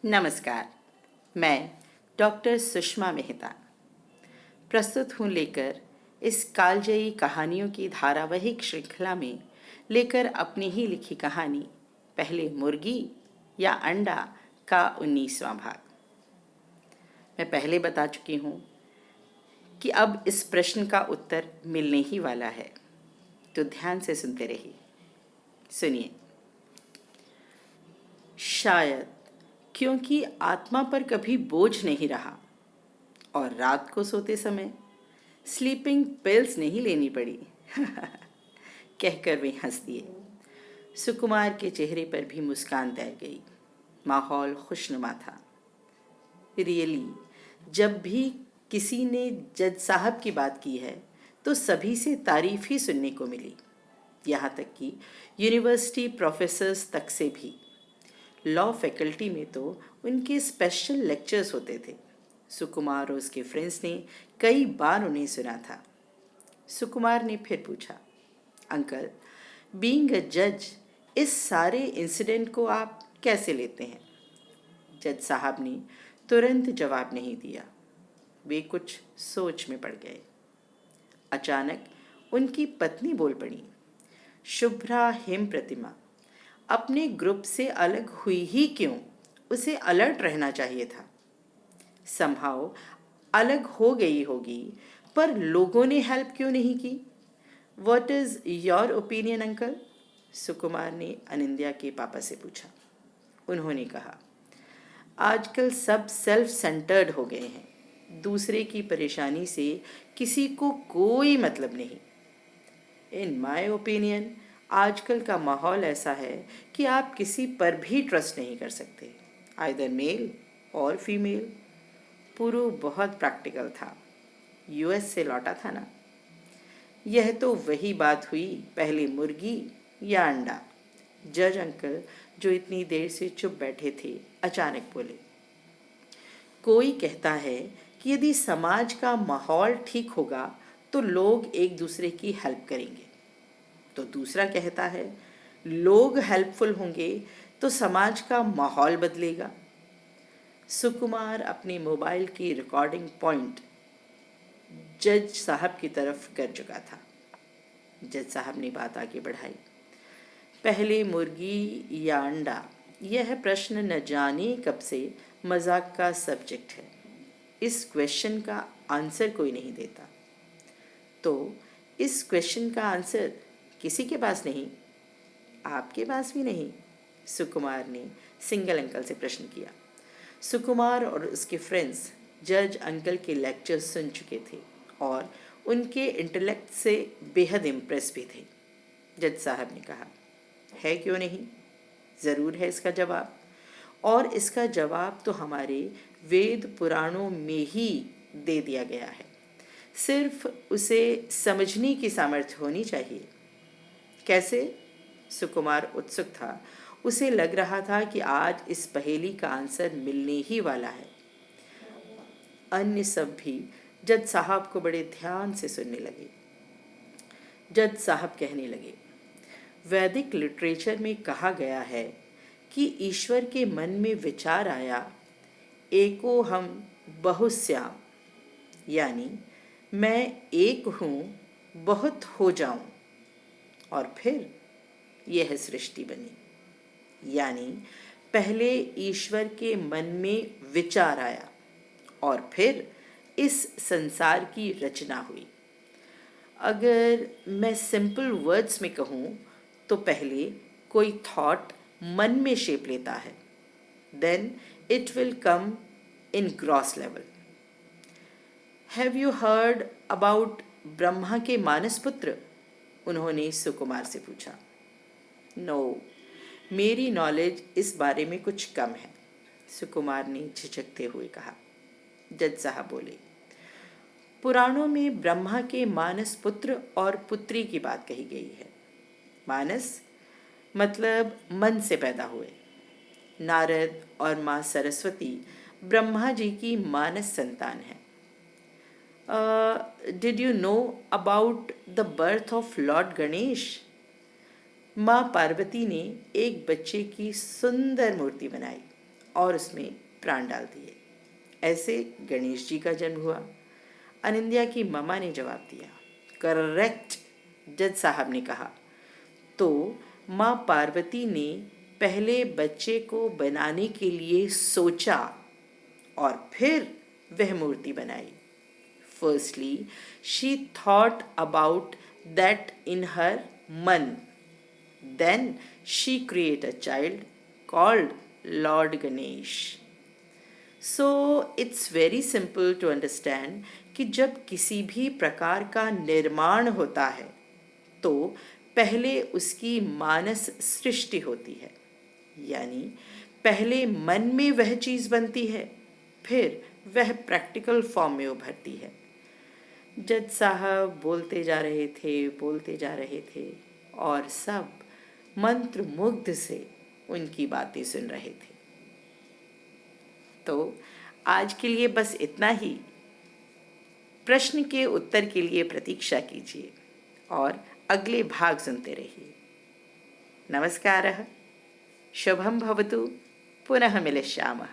नमस्कार। मैं डॉक्टर सुषमा मेहता प्रस्तुत हूँ लेकर इस कालजयी कहानियों की धारावाहिक श्रृंखला में लेकर अपनी ही लिखी कहानी पहले मुर्गी या अंडा का 19वां भाग। मैं पहले बता चुकी हूँ कि अब इस प्रश्न का उत्तर मिलने ही वाला है, तो ध्यान से सुनते रहिए। सुनिए। शायद क्योंकि आत्मा पर कभी बोझ नहीं रहा और रात को सोते समय स्लीपिंग पिल्स नहीं लेनी पड़ी कहकर वे हंस दिए। सुकुमार के चेहरे पर भी मुस्कान तैर गई। माहौल खुशनुमा था। रियली जब भी किसी ने जज साहब की बात की है तो सभी से तारीफ ही सुनने को मिली, यहाँ तक कि यूनिवर्सिटी प्रोफेसर्स तक से भी। लॉ फैकल्टी में तो उनके स्पेशल लेक्चर्स होते थे। सुकुमार और उसके फ्रेंड्स ने कई बार उन्हें सुना था। सुकुमार ने फिर पूछा, अंकल, बीइंग अ जज, इस सारे इंसिडेंट को आप कैसे लेते हैं? जज साहब ने तुरंत जवाब नहीं दिया। वे कुछ सोच में पड़ गए। अचानक उनकी पत्नी बोल पड़ी, शुभ्रा हिम प्रतिमा अपने ग्रुप से अलग हुई ही क्यों? उसे अलर्ट रहना चाहिए था। समहाउ अलग हो गई होगी, पर लोगों ने हेल्प क्यों नहीं की? What is your opinion uncle? Sukumar ने अनिंद्या के पापा से पूछा। उन्होंने कहा, आजकल सब सेल्फ सेंटर्ड हो गए हैं। दूसरे की परेशानी से किसी को कोई मतलब नहीं। इन माय ओपिनियन आजकल का माहौल ऐसा है कि आप किसी पर भी ट्रस्ट नहीं कर सकते, आइदर मेल और फीमेल। पुरु बहुत प्रैक्टिकल था। यूएस से लौटा था ना। यह तो वही बात हुई, पहले मुर्गी या अंडा। जज अंकल, जो इतनी देर से चुप बैठे थे, अचानक बोले, कोई कहता है कि यदि समाज का माहौल ठीक होगा तो लोग एक दूसरे की हेल्प करेंगे, तो दूसरा कहता है लोग हेल्पफुल होंगे तो समाज का माहौल बदलेगा। सुकुमार अपने मोबाइल की रिकॉर्डिंग पॉइंट जज साहब की तरफ कर चुका था। जज साहब ने बात आगे बढ़ाई, पहले मुर्गी या अंडा, यह प्रश्न न जाने कब से मजाक का सब्जेक्ट है। इस क्वेश्चन का आंसर कोई नहीं देता, तो इस क्वेश्चन का आंसर किसी के पास नहीं, आपके पास भी नहीं? सुकुमार ने सिंगल अंकल से प्रश्न किया। सुकुमार और उसके फ्रेंड्स जज अंकल के लेक्चर सुन चुके थे और उनके इंटेलेक्ट से बेहद इम्प्रेस भी थे। जज साहब ने कहा, है क्यों नहीं, ज़रूर है इसका जवाब, और इसका जवाब तो हमारे वेद पुराणों में ही दे दिया गया है। सिर्फ उसे समझने की सामर्थ्य होनी चाहिए। कैसे? सुकुमार उत्सुक था। उसे लग रहा था कि आज इस पहेली का आंसर मिलने ही वाला है। अन्य सब भी जज साहब को बड़े ध्यान से सुनने लगे। जज साहब कहने लगे, वैदिक लिटरेचर में कहा गया है कि ईश्वर के मन में विचार आया, एको हम बहुश्याम, यानी मैं एक हूँ, बहुत हो जाऊँ, और फिर यह सृष्टि बनी। यानी पहले ईश्वर के मन में विचार आया और फिर इस संसार की रचना हुई। अगर मैं सिंपल वर्ड्स में कहूँ तो पहले कोई थॉट मन में शेप लेता है, then it will come in gross level. Have you heard about Brahma के मानस पुत्र? उन्होंने सुकुमार से पूछा। नो, मेरी नॉलेज इस बारे में कुछ कम है, सुकुमार ने झिझकते हुए कहा। जज साहब बोले, पुराणों में ब्रह्मा के मानस पुत्र और पुत्री की बात कही गई है। मानस मतलब मन से पैदा हुए। नारद और माँ सरस्वती ब्रह्मा जी की मानस संतान है। Did you know about the birth of Lord Ganesh? माँ पार्वती ने एक बच्चे की सुंदर मूर्ति बनाई और उसमें प्राण डाल दिए। ऐसे गणेश जी का जन्म हुआ। अनिंद्या की मम्मा ने जवाब दिया, करेक्ट, जज साहब ने कहा। तो माँ पार्वती ने पहले बच्चे को बनाने के लिए सोचा और फिर वह मूर्ति बनाई। Firstly she thought about that in her मन, then she create a child called lord Ganesh. So it's very simple to understand कि जब किसी भी प्रकार का निर्माण होता है तो पहले उसकी मानस सृष्टि होती है, यानी पहले मन में वह चीज़ बनती है, फिर वह प्रैक्टिकल फॉर्म में उभरती है। जज साहब बोलते जा रहे थे और सब मंत्रमुग्ध से उनकी बातें सुन रहे थे। तो आज के लिए बस इतना ही। प्रश्न के उत्तर के लिए प्रतीक्षा कीजिए और अगले भाग सुनते रहिए। नमस्कारः, शुभं भवतु, पुनः मिलिष्यामः।